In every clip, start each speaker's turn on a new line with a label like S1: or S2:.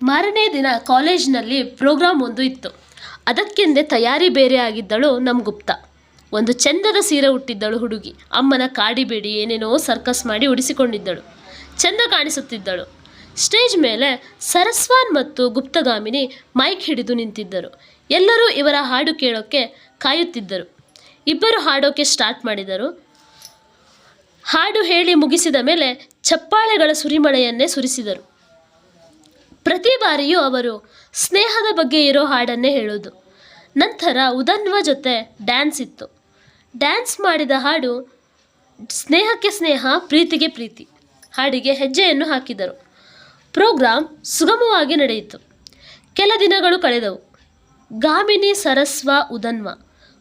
S1: ಮಾರನೇ ದಿನ ಕಾಲೇಜಿನಲ್ಲಿ ಪ್ರೋಗ್ರಾಮ್ ಒಂದು ಇತ್ತು. ಅದಕ್ಕೆಂದೇ ತಯಾರಿ ಬೇರೆ ಆಗಿದ್ದಳು ನಮ್ಮ ಗುಪ್ತ. ಒಂದು ಚೆಂದದ ಸೀರೆ ಉಟ್ಟಿದ್ದಳು ಹುಡುಗಿ. ಅಮ್ಮನ ಕಾಡಿಬೇಡಿ ಏನೇನೋ ಸರ್ಕಸ್ ಮಾಡಿ ಉಡಿಸಿಕೊಂಡಿದ್ದಳು. ಚೆಂದ ಕಾಣಿಸುತ್ತಿದ್ದಳು. ಸ್ಟೇಜ್ ಮೇಲೆ ಸರಸ್ವಾನ್ ಮತ್ತು ಗುಪ್ತಗಾಮಿನಿ ಮೈಕ್ ಹಿಡಿದು ನಿಂತಿದ್ದರು. ಎಲ್ಲರೂ ಇವರ ಹಾಡು ಕೇಳೋಕ್ಕೆ ಕಾಯುತ್ತಿದ್ದರು. ಇಬ್ಬರು ಹಾಡೋಕ್ಕೆ ಸ್ಟಾರ್ಟ್ ಮಾಡಿದರು. ಹಾಡು ಹೇಳಿ ಮುಗಿಸಿದ ಮೇಲೆ ಚಪ್ಪಾಳೆಗಳ ಸುರಿಮಳೆಯನ್ನೇ ಸುರಿಸಿದರು. ಪ್ರತಿ ಬಾರಿಯೂ ಅವರು ಸ್ನೇಹದ ಬಗ್ಗೆ ಇರೋ ಹಾಡನ್ನೇ ಹೇಳೋದು. ನಂತರ ಉದನ್ವ ಜೊತೆ ಡ್ಯಾನ್ಸ್ ಇತ್ತು. ಡ್ಯಾನ್ಸ್ ಮಾಡಿದ ಹಾಡು ಸ್ನೇಹಕ್ಕೆ ಸ್ನೇಹ, ಪ್ರೀತಿಗೆ ಪ್ರೀತಿ ಹಾಡಿಗೆ ಹೆಜ್ಜೆಯನ್ನು ಹಾಕಿದರು. ಪ್ರೋಗ್ರಾಂ ಸುಗಮವಾಗಿ ನಡೆಯಿತು. ಕೆಲ ದಿನಗಳು ಕಳೆದವು. ಗಾಮಿನಿ, ಸರಸ್ವ, ಉದನ್ವ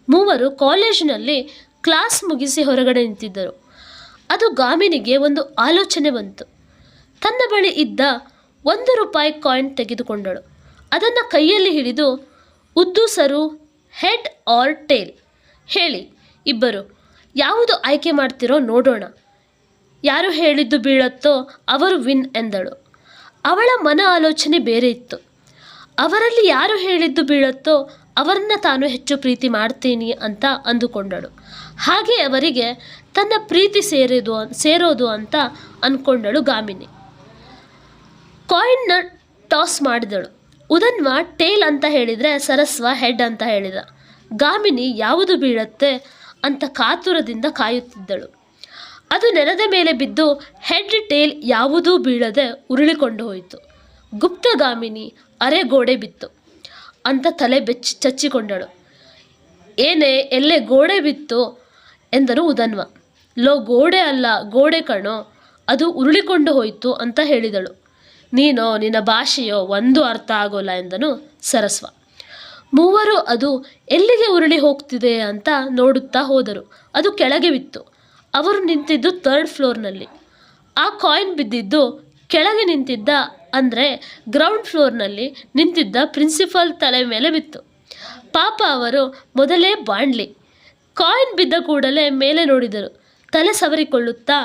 S1: ಮೂವರು ಕಾಲೇಜಿನಲ್ಲಿ ಕ್ಲಾಸ್ ಮುಗಿಸಿ ಹೊರಗಡೆ ನಿಂತಿದ್ದರು. ಅದು ಗಾಮಿನಿಗೆ ಒಂದು ಆಲೋಚನೆ ಬಂತು. ತನ್ನ ಬಳಿ ಇದ್ದ ₹1 ಕಾಯಿನ್ ತೆಗೆದುಕೊಂಡಳು. ಅದನ್ನು ಕೈಯಲ್ಲಿ ಹಿಡಿದು, ಉದ್ದು ಸರು, ಹೆಡ್ ಆರ್ ಟೇಲ್ ಹೇಳಿ ಇಬ್ಬರು, ಯಾವುದು ಆಯ್ಕೆ ಮಾಡ್ತಿರೋ ನೋಡೋಣ, ಯಾರು ಹೇಳಿದ್ದು ಬೀಳತ್ತೋ ಅವರು ವಿನ್ ಎಂದಳು. ಅವಳ ಮನ ಆಲೋಚನೆ ಬೇರೆ ಇತ್ತು. ಅವರಲ್ಲಿ ಯಾರು ಹೇಳಿದ್ದು ಬೀಳತ್ತೋ ಅವರನ್ನು ತಾನು ಹೆಚ್ಚು ಪ್ರೀತಿ ಮಾಡ್ತೀನಿ ಅಂತ ಅಂದುಕೊಂಡಳು. ಹಾಗೆ ಅವರಿಗೆ ತನ್ನ ಪ್ರೀತಿ ಸೇರೋದು ಅಂತ ಅಂದ್ಕೊಂಡಳು ಗಾಮಿನಿ. ಕಾಯಿನ್ನ ಟಾಸ್ ಮಾಡಿದಳು. ಉದನ್ವ ಟೇಲ್ ಅಂತ ಹೇಳಿದರೆ ಸರಸ್ವ ಹೆಡ್ ಅಂತ ಹೇಳಿದ. ಗಾಮಿನಿ ಯಾವುದು ಬೀಳತ್ತೆ ಅಂತ ಕಾತುರದಿಂದ ಕಾಯುತ್ತಿದ್ದಳು. ಅದು ನೆಲದ ಮೇಲೆ ಬಿದ್ದು ಹೆಡ್ ಟೇಲ್ ಯಾವುದೂ ಬೀಳದೆ ಉರುಳಿಕೊಂಡು ಹೋಯಿತು. ಗುಪ್ತಗಾಮಿನಿ ಅರೆ ಗೋಡೆ ಬಿತ್ತು ಅಂತ ತಲೆ ಚಚ್ಚಿಕೊಂಡಳು. ಏನೇ ಎಲ್ಲೇ ಗೋಡೆ ಬಿತ್ತು ಎಂದನು ಉದನ್ವ. ಲೋ, ಗೋಡೆ ಅಲ್ಲ, ಗೋಡೆ ಕಣೋ, ಅದು ಉರುಳಿಕೊಂಡು ಹೋಯಿತು ಅಂತ ಹೇಳಿದಳು. ನೀನೋ ನಿನ್ನ ಭಾಷೆಯೋ ಒಂದು ಅರ್ಥ ಆಗೋಲ್ಲ ಎಂದನು ಸರಸ್ವ. ಮೂವರು ಅದು ಎಲ್ಲಿಗೆ ಉರುಳಿ ಹೋಗ್ತಿದೆ ಅಂತ ನೋಡುತ್ತಾ ಹೋದರು. ಅದು ಕೆಳಗೆ ಬಿತ್ತು. ಅವರು ನಿಂತಿದ್ದು 3rd ಫ್ಲೋರ್ನಲ್ಲಿ. ಆ ಕಾಯಿನ್ ಬಿದ್ದಿದ್ದು ಕೆಳಗೆ ನಿಂತಿದ್ದ, ಅಂದರೆ ಗ್ರೌಂಡ್ ಫ್ಲೋರ್ನಲ್ಲಿ ನಿಂತಿದ್ದ ಪ್ರಿನ್ಸಿಪಾಲ್ ತಲೆ ಮೇಲೆ ಬಿತ್ತು. ಪಾಪ ಅವರು ಮೊದಲೇ ಬಾಂಡ್ಲಿ. ಕಾಯಿನ್ ಬಿದ್ದ ಕೂಡಲೇ ಮೇಲೆ ನೋಡಿದರು. ತಲೆ ಸವರಿಕೊಳ್ಳುತ್ತಾ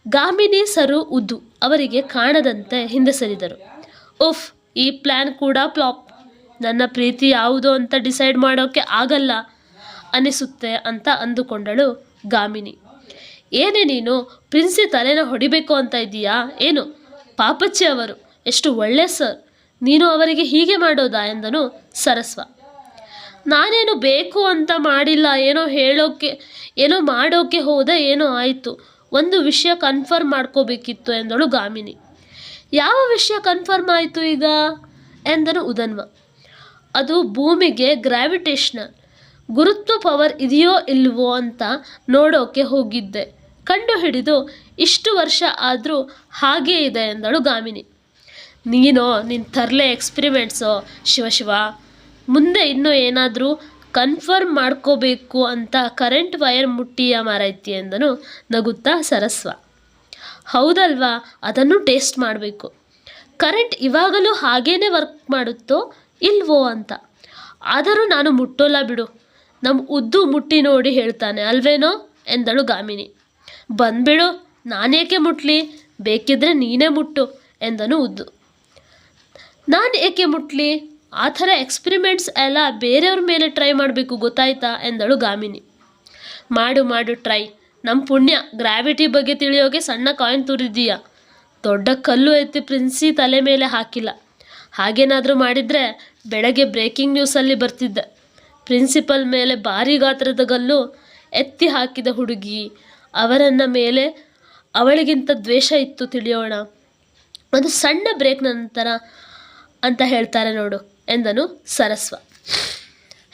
S1: ಗಾಮಿನಿ, ಸರು, ಉದ್ದು ಅವರಿಗೆ ಕಾಣದಂತೆ ಹಿಂದೆ ಸರಿದರು. ಉಫ್, ಈ ಪ್ಲ್ಯಾನ್ ಕೂಡ ಫ್ಲಾಪ್. ನನ್ನ ಪ್ರೀತಿ ಯಾವುದು ಅಂತ ಡಿಸೈಡ್ ಮಾಡೋಕ್ಕೆ ಆಗಲ್ಲ ಅನಿಸುತ್ತೆ ಅಂತ ಅಂದುಕೊಂಡಳು ಗಾಮಿನಿ. ಏನೇ ನೀನು ಪ್ರಿನ್ಸಿ ತಲೆನ ಹೊಡಿಬೇಕು ಅಂತ ಇದ್ದೀಯಾ ಏನು? ಪಾಪಚ್ಚಿ ಅವರು ಎಷ್ಟು ಒಳ್ಳೆ ಸರ್, ನೀನು ಅವರಿಗೆ ಹೀಗೆ ಮಾಡೋದಾ ಎಂದನು ಸರಸ್ವ. ನಾನೇನು ಬೇಕು ಅಂತ ಮಾಡಿಲ್ಲ, ಏನೋ ಮಾಡೋಕ್ಕೆ ಹೋದೆ, ಏನೋ ಆಯಿತು. ಒಂದು ವಿಷಯ ಕನ್ಫರ್ಮ್ ಮಾಡ್ಕೋಬೇಕಿತ್ತು ಎಂದಳು ಗಾಮಿನಿ. ಯಾವ ವಿಷಯ ಕನ್ಫರ್ಮ್ ಆಯಿತು ಈಗ ಎಂದನು ಉದನ್ವ. ಅದು ಭೂಮಿಗೆ ಗ್ರಾವಿಟೇಷನಲ್ ಗುರುತ್ವ ಪವರ್ ಇದೆಯೋ ಇಲ್ವೋ ಅಂತ ನೋಡೋಕೆ ಹೋಗಿದ್ದೆ. ಕಂಡು ಹಿಡಿದು ಇಷ್ಟು ವರ್ಷ ಆದರೂ ಹಾಗೇ ಇದೆ ಎಂದಳು ಗಾಮಿನಿ. ನಿನ್ನ ತರಲೆ ಎಕ್ಸ್ಪಿರಿಮೆಂಟ್ಸೋ ಶಿವ. ಮುಂದೆ ಇನ್ನೂ ಏನಾದರೂ ಕನ್ಫರ್ಮ್ ಮಾಡ್ಕೋಬೇಕು ಅಂತ ಕರೆಂಟ್ ವೈರ್ ಮುಟ್ಟಿಯ ಮಾರೈತಿ ಎಂದನು ನಗುತ್ತಾ ಸರಸ್ವ. ಹೌದಲ್ವಾ, ಅದನ್ನು ಟೇಸ್ಟ್ ಮಾಡಬೇಕು. ಕರೆಂಟ್ ಇವಾಗಲೂ ಹಾಗೇನೆ ವರ್ಕ್ ಮಾಡುತ್ತೋ ಇಲ್ವೋ ಅಂತ. ಆದರೂ ನಾನು ಮುಟ್ಟೋಲ್ಲ ಬಿಡು, ನಮ್ಮ ಉದ್ದು ಮುಟ್ಟಿ ನೋಡಿ ಹೇಳ್ತಾನೆ ಅಲ್ವೇನೋ ಎಂದಳು ಗಾಮಿನಿ. ಬಂದ್ಬಿಡು, ನಾನೇಕೆ ಮುಟ್ಲಿ, ಬೇಕಿದ್ರೆ ನೀನೇ ಮುಟ್ಟು ಎಂದನು ಉದ್ದು. ನಾನು ಏಕೆ ಮುಟ್ಲಿ? ಆ ಥರ ಎಕ್ಸ್ಪಿರಿಮೆಂಟ್ಸ್ ಎಲ್ಲ ಬೇರೆಯವ್ರ ಮೇಲೆ ಟ್ರೈ ಮಾಡಬೇಕು, ಗೊತ್ತಾಯ್ತಾ ಎಂದಳು ಗಾಮಿನಿ. ಮಾಡು ಟ್ರೈ. ನಮ್ಮ ಪುಣ್ಯ, ಗ್ರಾವಿಟಿ ಬಗ್ಗೆ ತಿಳಿಯೋಕೆ ಸಣ್ಣ ಕಾಯಿನ್ ತುರಿದೀಯ. ದೊಡ್ಡ ಕಲ್ಲು ಎತ್ತಿ ಪ್ರಿನ್ಸಿ ತಲೆ ಮೇಲೆ ಹಾಕಿಲ್ಲ. ಹಾಗೇನಾದರೂ ಮಾಡಿದರೆ ಬೆಳಗ್ಗೆ ಬ್ರೇಕಿಂಗ್ ನ್ಯೂಸಲ್ಲಿ ಬರ್ತಿದ್ದೆ. ಪ್ರಿನ್ಸಿಪಲ್ ಮೇಲೆ ಭಾರಿ ಗಾತ್ರದ ಕಲ್ಲು ಎತ್ತಿ ಹಾಕಿದ ಹುಡುಗಿ, ಅವರನ್ನ ಮೇಲೆ ಅವಳಿಗಿಂತ ದ್ವೇಷ ಇತ್ತು ತಿಳಿಯೋಣ. ಒಂದು ಸಣ್ಣ ಬ್ರೇಕ್ ನಂತರ ಅಂತ ಹೇಳ್ತಾರೆ ನೋಡು ಎಂದನು ಸರಸ್ವ.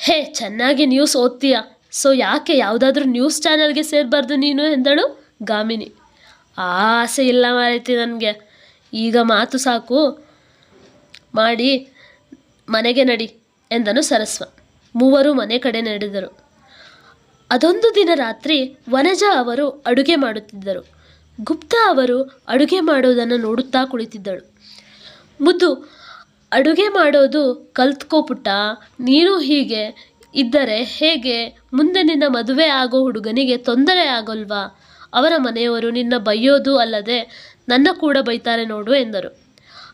S1: ಹೇ, ಚೆನ್ನಾಗಿ ನ್ಯೂಸ್ ಓದ್ತೀಯ, ಸೊ ಯಾಕೆ ಯಾವುದಾದ್ರೂ ನ್ಯೂಸ್ ಚಾನಲ್ಗೆ ಸೇರಬಾರ್ದು ನೀನು ಎಂದಳು ಗಾಮಿನಿ. ಆಸೆ ಇಲ್ಲ ಮಾರೈತಿ ನನಗೆ, ಈಗ ಮಾತು ಸಾಕು ಮಾಡಿ ಮನೆಗೆ ನಡಿ ಎಂದನು ಸರಸ್ವ. ಮೂವರು ಮನೆ ಕಡೆ ನಡೆದರು. ಅದೊಂದು ದಿನ ರಾತ್ರಿ ವನಜಾ ಅವರು ಅಡುಗೆ ಮಾಡುತ್ತಿದ್ದರು. ಗುಪ್ತಾ ಅವರು ಅಡುಗೆ ಮಾಡೋದನ್ನು ನೋಡುತ್ತಾ ಕುಳಿತಿದ್ದಳು. ಮುದ್ದು, ಅಡುಗೆ ಮಾಡೋದು ಕಲ್ತ್ಕೋ ಪುಟ್ಟ. ನೀನು ಹೀಗೆ ಇದ್ದರೆ ಹೇಗೆ? ಮುಂದೆ ನಿನ್ನ ಮದುವೆ ಆಗೋ ಹುಡುಗನಿಗೆ ತೊಂದರೆ ಆಗೋಲ್ವಾ? ಅವರ ಮನೆಯವರು ನಿನ್ನ ಬೈಯೋದು ಅಲ್ಲದೆ ನನ್ನ ಕೂಡ ಬೈತಾರೆ ನೋಡು ಎಂದರು.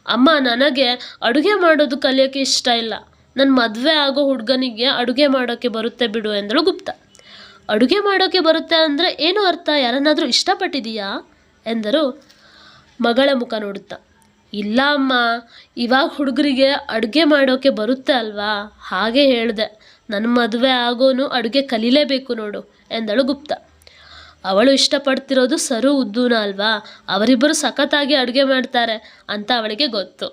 S1: ಅಮ್ಮ, ನನಗೆ ಅಡುಗೆ ಮಾಡೋದು ಕಲಿಯೋಕ್ಕೆ ಇಷ್ಟ ಇಲ್ಲ. ನನ್ನ ಮದುವೆ ಆಗೋ ಹುಡುಗನಿಗೆ ಅಡುಗೆ ಮಾಡೋಕ್ಕೆ ಬರುತ್ತೆ ಬಿಡು ಎಂದಳು ಗುಪ್ತ. ಅಡುಗೆ ಮಾಡೋಕ್ಕೆ ಬರುತ್ತೆ ಅಂದರೆ ಏನು ಅರ್ಥ? ಯಾರನ್ನಾದರೂ ಇಷ್ಟಪಟ್ಟಿದೀಯಾ ಎಂದರು ಮಗಳ ಮುಖ ನೋಡುತ್ತಾ. ಇಲ್ಲ ಅಮ್ಮ, ಇವಾಗ ಹುಡುಗರಿಗೆ ಅಡುಗೆ ಮಾಡೋಕ್ಕೆ ಬರುತ್ತೆ ಅಲ್ವಾ, ಹಾಗೆ ಹೇಳಿದೆ. ನನ್ನ ಮದುವೆ ಆಗೋನು ಅಡುಗೆ ಕಲೀಲೇಬೇಕು ನೋಡು ಎಂದಳು ಗುಪ್ತ. ಅವಳು ಇಷ್ಟಪಡ್ತಿರೋದು ಸರು ಉದ್ದೂನ ಅಲ್ವಾ, ಅವರಿಬ್ಬರು ಸಖತ್ತಾಗಿ ಅಡುಗೆ ಮಾಡ್ತಾರೆ ಅಂತ ಅವಳಿಗೆ ಗೊತ್ತು.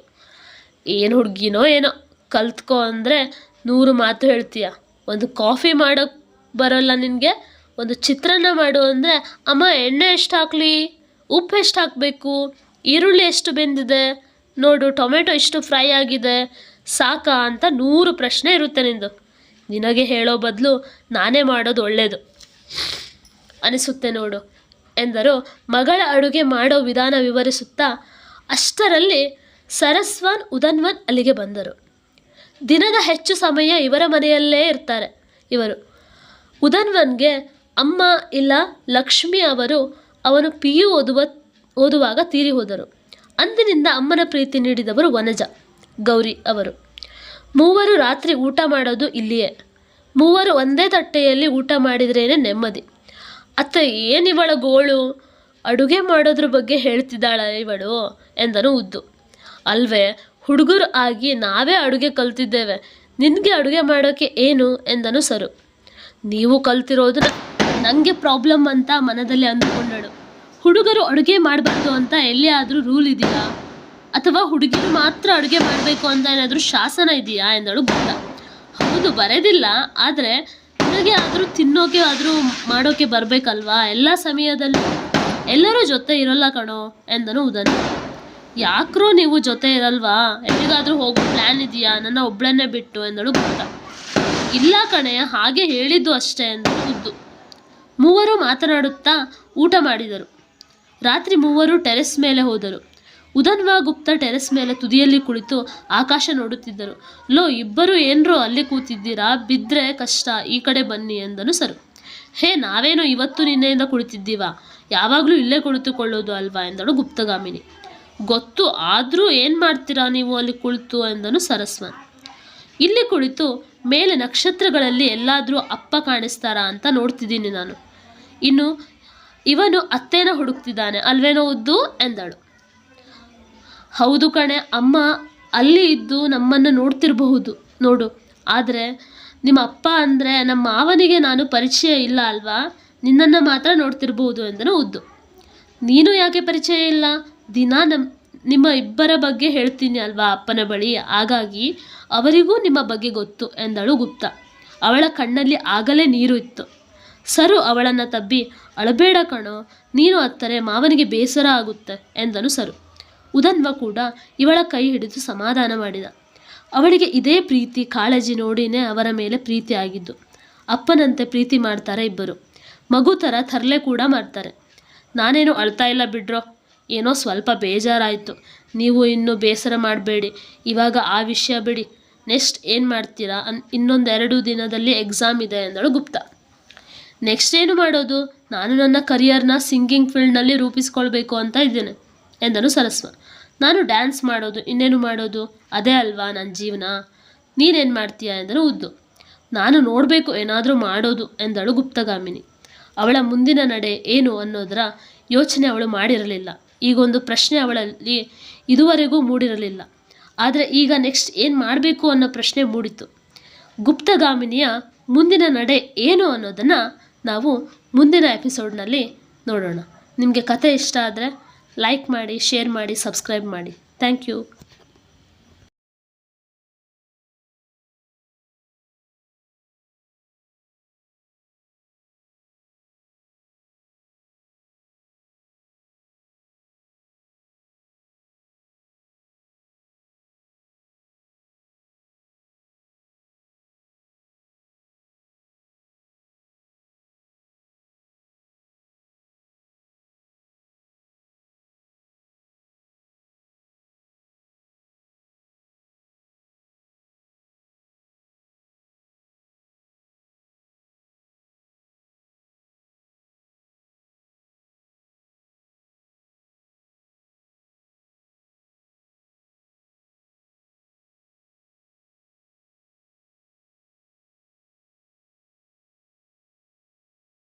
S1: ಏನು ಹುಡುಗಿನೋ ಏನೋ, ಕಲ್ತ್ಕೊ ಅಂದರೆ 100 ಮಾತು ಹೇಳ್ತೀಯ. ಒಂದು ಕಾಫಿ ಮಾಡೋಕ್ಕೆ ಬರೋಲ್ಲ ನಿನಗೆ, ಒಂದು ಚಿತ್ರಾನ್ನ ಮಾಡು ಅಂದರೆ ಅಮ್ಮ ಎಣ್ಣೆ ಎಷ್ಟು ಹಾಕಲಿ, ಉಪ್ಪು ಎಷ್ಟು ಹಾಕಬೇಕು, ಈರುಳ್ಳಿ ಎಷ್ಟು ಬೆಂದಿದೆ ನೋಡು, ಟೊಮೆಟೊ ಎಷ್ಟು ಫ್ರೈ ಆಗಿದೆ, ಸಾಕಾ ಅಂತ 100 ಪ್ರಶ್ನೆ ಇರುತ್ತೆ ನಿಂದು. ನಿನಗೆ ಹೇಳೋ ಬದಲು ನಾನೇ ಮಾಡೋದು ಒಳ್ಳೆಯದು ಅನಿಸುತ್ತೆ ನೋಡು ಎಂದರು ಮಗಳ ಅಡುಗೆ ಮಾಡೋ ವಿಧಾನ ವಿವರಿಸುತ್ತಾ. ಅಷ್ಟರಲ್ಲಿ ಸರಸ್ವಾನ್ ಉದನ್ವನ್ ಅಲ್ಲಿಗೆ ಬಂದರು. ದಿನದ ಹೆಚ್ಚು ಸಮಯ ಇವರ ಮನೆಯಲ್ಲೇ ಇರ್ತಾರೆ ಇವರು. ಉದನ್ವನ್ಗೆ ಅಮ್ಮ ಇಲ್ಲ ಲಕ್ಷ್ಮಿ ಅವನು PU ಓದುವಾಗ ತೀರಿ ಹೋದರು. ಅಂದಿನಿಂದ ಅಮ್ಮನ ಪ್ರೀತಿ ನೀಡಿದವರು ವನಜ, ಗೌರಿ ಅವರು. ಮೂವರು ರಾತ್ರಿ ಊಟ ಮಾಡೋದು ಇಲ್ಲಿಯೇ. ಮೂವರು ಒಂದೇ ತಟ್ಟೆಯಲ್ಲಿ ಊಟ ಮಾಡಿದ್ರೇನೆ ನೆಮ್ಮದಿ. ಅತ್ತ ಏನಿವಳ ಗೋಳು, ಅಡುಗೆ ಮಾಡೋದ್ರ ಬಗ್ಗೆ ಹೇಳ್ತಿದ್ದಾಳ ಇವಳು ಎಂದನು ಉದ್ದು. ಅಲ್ವೇ, ಹುಡುಗರು ಆಗಿ ನಾವೇ ಅಡುಗೆ ಕಲ್ತಿದ್ದೇವೆ, ನಿನಗೆ ಅಡುಗೆ ಮಾಡೋಕ್ಕೆ ಏನು ಎಂದನು ಸರು. ನೀವು ಕಲ್ತಿರೋದು ನನಗೆ ಪ್ರಾಬ್ಲಮ್ ಅಂತ ಮನದಲ್ಲಿ ಅಂದುಕೊಂಡಳು. ಹುಡುಗರು ಅಡುಗೆ ಮಾಡಬಾರ್ದು ಅಂತ ಎಲ್ಲಿಯಾದರೂ ರೂಲ್ ಇದೆಯಾ, ಅಥವಾ ಹುಡುಗಿರು ಮಾತ್ರ ಅಡುಗೆ ಮಾಡಬೇಕು ಅಂತ ಏನಾದರೂ ಶಾಸನ ಇದೆಯಾ ಎಂದಳು ಗುಪ್ತ. ಹೌದು, ಬರೆದಿಲ್ಲ, ಆದರೆ ನನಗೆ ಆದರೂ ತಿನ್ನೋಕೆ ಆದರೂ ಮಾಡೋಕ್ಕೆ ಬರಬೇಕಲ್ವಾ, ಎಲ್ಲ ಸಮಯದಲ್ಲಿ ಎಲ್ಲರೂ ಜೊತೆ ಇರೋಲ್ಲ ಕಣೋ ಎಂದನು ಉದನ್. ಯಾಕ್ರೋ ನೀವು ಜೊತೆ ಇರಲ್ವಾ, ಎಲ್ಲಿಗಾದರೂ ಹೋಗೋ ಪ್ಲ್ಯಾನ್ ಇದೆಯಾ ನನ್ನ ಒಬ್ಬಳನ್ನೇ ಬಿಟ್ಟು ಎಂದಳು ಗುಪ್ತ. ಇಲ್ಲ ಕಣೆ, ಹಾಗೆ ಹೇಳಿದ್ದು ಅಷ್ಟೇ ಎಂದಳು ಉದ್ದು. ಮೂವರು ಮಾತನಾಡುತ್ತಾ ಊಟ ಮಾಡಿದರು. ರಾತ್ರಿ ಮೂವರು ಟೆರೆಸ್ ಮೇಲೆ ಹೋದರು. ಉದನ್ವ ಗುಪ್ತ ಟೆರೆಸ್ ಮೇಲೆ ತುದಿಯಲ್ಲಿ ಕುಳಿತು ಆಕಾಶ ನೋಡುತ್ತಿದ್ದರು. ಲೋ, ಇಬ್ಬರು ಏನ್ರೋ ಅಲ್ಲಿ ಕೂತಿದ್ದೀರಾ, ಬಿದ್ದರೆ ಕಷ್ಟ, ಈ ಕಡೆ ಬನ್ನಿ ಎಂದನು ಸರು. ಹೇ, ನಾವೇನು ಇವತ್ತು ನಿನ್ನೆಯಿಂದ ಕುಳಿತಿದ್ದೀವ, ಯಾವಾಗಲೂ ಇಲ್ಲೇ ಕುಳಿತುಕೊಳ್ಳೋದು ಅಲ್ವಾ ಎಂದಳು ಗುಪ್ತಗಾಮಿನಿ. ಗೊತ್ತು, ಆದರೂ ಏನು ಮಾಡ್ತೀರಾ ನೀವು ಅಲ್ಲಿ ಕುಳಿತು ಎಂದನು ಸರಸ್ವನ್. ಇಲ್ಲಿ ಕುಳಿತು ಮೇಲೆ ನಕ್ಷತ್ರಗಳಲ್ಲಿ ಎಲ್ಲಾದರೂ ಅಪ್ಪ ಕಾಣಿಸ್ತಾರಾ ಅಂತ ನೋಡ್ತಿದ್ದೀನಿ ನಾನು. ಇನ್ನು ಇವನು ಅತ್ತೇನ ಹುಡುಕ್ತಿದ್ದಾನೆ ಅಲ್ವೇನೋ ಉದ್ದು ಎಂದಳು. ಹೌದು ಕಣೆ, ಅಮ್ಮ ಅಲ್ಲಿ ಇದ್ದು ನಮ್ಮನ್ನು ನೋಡ್ತಿರಬಹುದು ನೋಡು, ಆದರೆ ನಿಮ್ಮ ಅಪ್ಪ ಅಂದರೆ ನಮ್ಮ ಮಾವನಿಗೆ ನಾನು ಪರಿಚಯ ಇಲ್ಲ ಅಲ್ವಾ, ನಿನ್ನನ್ನು ಮಾತ್ರ ನೋಡ್ತಿರಬಹುದು ಎಂದನು ಉದ್ದು. ನೀನು ಯಾಕೆ ಪರಿಚಯ ಇಲ್ಲ, ದಿನ ನಿಮ್ಮ ಇಬ್ಬರ ಬಗ್ಗೆ ಹೇಳ್ತೀನಿ ಅಲ್ವಾ ಅಪ್ಪನ ಬಳಿ, ಹಾಗಾಗಿ ಅವರಿಗೂ ನಿಮ್ಮ ಬಗ್ಗೆ ಗೊತ್ತು ಎಂದಳು ಗುಪ್ತ. ಅವಳ ಕಣ್ಣಲ್ಲಿ ಆಗಲೇ ನೀರು ಇತ್ತು. ಸರು ಅವಳನ್ನು ತಬ್ಬಿ, ಅಳಬೇಡ ಕಣೋ, ನೀನು ಅತ್ತರೆ ಮಾವನಿಗೆ ಬೇಸರ ಆಗುತ್ತೆ ಎಂದನು ಸರು. ಉದನ್ವ ಕೂಡ ಇವಳ ಕೈ ಹಿಡಿದು ಸಮಾಧಾನ ಮಾಡಿದ. ಅವಳಿಗೆ ಇದೇ ಪ್ರೀತಿ ಕಾಳಜಿ ನೋಡಿನೇ ಅವರ ಮೇಲೆ ಪ್ರೀತಿ ಆಗಿದ್ದು. ಅಪ್ಪನಂತೆ ಪ್ರೀತಿ ಮಾಡ್ತಾರೆ ಇಬ್ಬರು, ಮಗು ಥರ ತರಲೆ ಕೂಡ ಮಾಡ್ತಾರೆ. ನಾನೇನು ಅಳ್ತಾ ಇಲ್ಲ ಬಿಡ್ರೋ, ಏನೋ ಸ್ವಲ್ಪ ಬೇಜಾರಾಯಿತು, ನೀವು ಇನ್ನೂ ಬೇಸರ ಮಾಡಬೇಡಿ, ಇವಾಗ ಆ ವಿಷಯ ಬಿಡಿ, ನೆಕ್ಸ್ಟ್ ಏನು ಮಾಡ್ತೀರಾ, ಇನ್ನೊಂದು 2 ದಿನದಲ್ಲಿ ಎಕ್ಸಾಮ್ ಇದೆ ಎಂದಳು ಗುಪ್ತ. ನೆಕ್ಸ್ಟ್ ಏನು ಮಾಡೋದು, ನಾನು ನನ್ನ ಕರಿಯರ್ನ ಸಿಂಗಿಂಗ್ ಫೀಲ್ಡ್ನಲ್ಲಿ ರೂಪಿಸ್ಕೊಳ್ಬೇಕು ಅಂತ ಇದ್ದೇನೆ ಎಂದನು ಸರಸ್ವ. ನಾನು ಡ್ಯಾನ್ಸ್ ಮಾಡೋದು, ಇನ್ನೇನು ಮಾಡೋದು, ಅದೇ ಅಲ್ವಾ ನನ್ನ ಜೀವನ, ನೀನೇನು ಮಾಡ್ತೀಯಾ ಎಂದನು ಉದ್ದು. ನಾನು ನೋಡಬೇಕು ಏನಾದರೂ ಮಾಡೋದು ಎಂದಳು ಗುಪ್ತಗಾಮಿನಿ. ಅವಳ ಮುಂದಿನ ನಡೆ ಏನು ಅನ್ನೋದರ ಯೋಚನೆ ಅವಳು ಮಾಡಿರಲಿಲ್ಲ. ಈಗೊಂದು ಪ್ರಶ್ನೆ ಅವಳಲ್ಲಿ ಇದುವರೆಗೂ ಮೂಡಿರಲಿಲ್ಲ, ಆದರೆ ಈಗ ನೆಕ್ಸ್ಟ್ ಏನು ಮಾಡಬೇಕು ಅನ್ನೋ ಪ್ರಶ್ನೆ ಮೂಡಿತು. ಗುಪ್ತಗಾಮಿನಿಯ ಮುಂದಿನ ನಡೆ ಏನು ಅನ್ನೋದನ್ನು ನಾವು ಮುಂದಿನ ಎಪಿಸೋಡ್ನಲ್ಲಿ ನೋಡೋಣ. ನಿಮಗೆ ಕತೆ ಇಷ್ಟ ಆದರೆ ಲೈಕ್ ಮಾಡಿ, ಶೇರ್ ಮಾಡಿ, ಸಬ್ಸ್ಕ್ರೈಬ್ ಮಾಡಿ. Thank you.